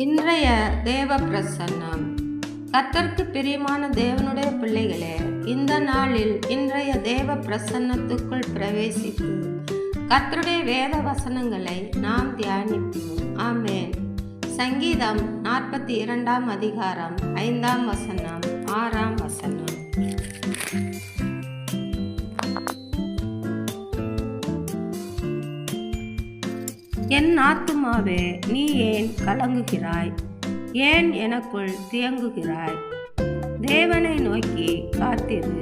இன்றைய தேவ பிரசன்னம். கர்த்தருக்கு பிரியமான தேவனுடைய பிள்ளைகளே, இந்த நாளில் இன்றைய தேவ பிரசன்னத்துக்குள் பிரவேசித்து கர்த்தருடைய வேத வசனங்களை நாம் தியானிப்போம். ஆமென். சங்கீதம் 42 அதிகாரம் 5 வசனம் 6 வசனம். என் ஆத்துமாவே, நீ ஏன் கலங்குகிறாய்? ஏன் எனக்குள் தியங்குகிறாய்? தேவனை நோக்கி காத்திரு.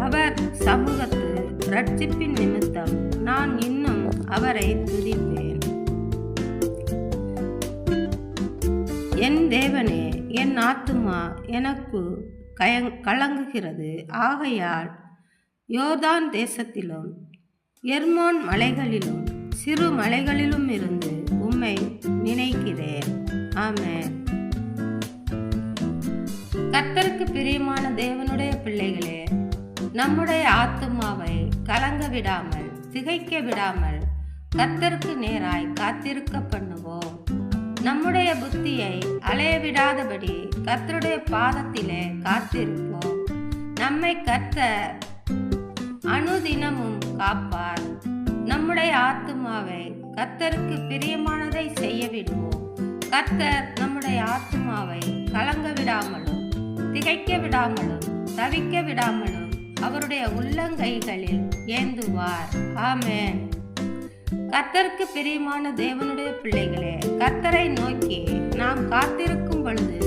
அவர் சமூகத்து இரட்சிப்பின் நிமித்தம் நான் இன்னும் அவரை துதிப்பேன். என் தேவனே, என் ஆத்துமா எனக்கு கலங்குகிறது. ஆகையால் யோர்தான் தேசத்திலும் எர்மோன் மலைகளிலும் சிறு மலைகளிலும் இருந்து உம்மை நினைக்கிறேன். ஆமென். கர்த்தருக்கு பிரியமான தேவனுடைய பிள்ளைகளே, நம்முடைய ஆத்துமாவை கலங்க விடாமல் திகைக்க விடாமல் கர்த்தருக்கு நேராய் காத்திருக்க பண்ணுவோம். நம்முடைய புத்தியை அலைய விடாதபடி கர்த்தருடைய பாதத்திலே காத்திருப்போம். நம்மை கர்த்தர் அனுதினமும் காப்பார். நம்முடைய ஆத்துமாவை கர்த்தருக்கு பிரியமானதை செய்ய விடுவோம். கர்த்தர் நம்முடைய ஆத்துமாவை கலங்க விடாமலும் திகைக்க விடாமலும் தவிக்க விடாமலும் அவருடைய உள்ளங்கைகளில் ஏந்துவார். ஆமென். கர்த்தருக்கு பிரியமான தேவனுடைய பிள்ளைகளே, கர்த்தரை நோக்கி நாம் காத்திருக்கும் பொழுது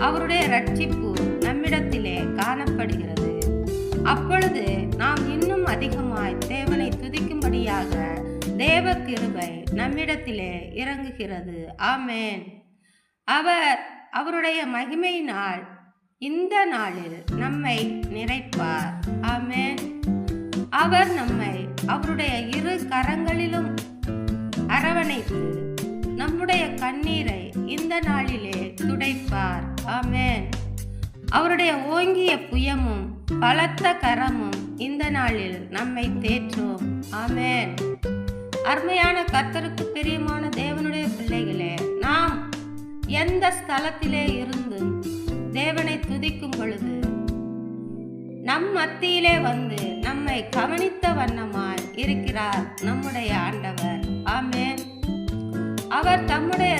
அவருடைய இரட்சிப்பு நம்மிடத்திலே காணப்படுகிறது. அப்பொழுது நாம் இன்னும் அதிகமாய் தேவனை துதிக்கும்படியாக தேவ கிருபை நம்மிடத்திலே இறங்குகிறது. ஆமென். அவருடைய மகிமையினால் இந்த நாளில் நம்மை நிறைப்பார். ஆமென். அவர் நம்மை அவருடைய இரு கரங்களிலும் அரவணைத்து நம்முடைய கண்ணீரை இந்த நாளிலே துடைப்பார். ஆமென். அவருடைய ஓங்கிய புயமும் பலத்த கரமும் இந்த நாளில் நம்மை தேற்றும். ஆமென். அருமையான கர்த்தருக்கு பிரியமான தேவனுடைய பிள்ளைகளே, நாம் எந்த ஸ்தலத்திலே இருந்து தேவனை துதிக்கும் பொழுது நம் மத்தியிலே வந்து நம்மை கவனித்த வண்ணமாய் இருக்கிறார் நம்முடைய ஆண்டவர். ஆமென். அவர் தம்முடைய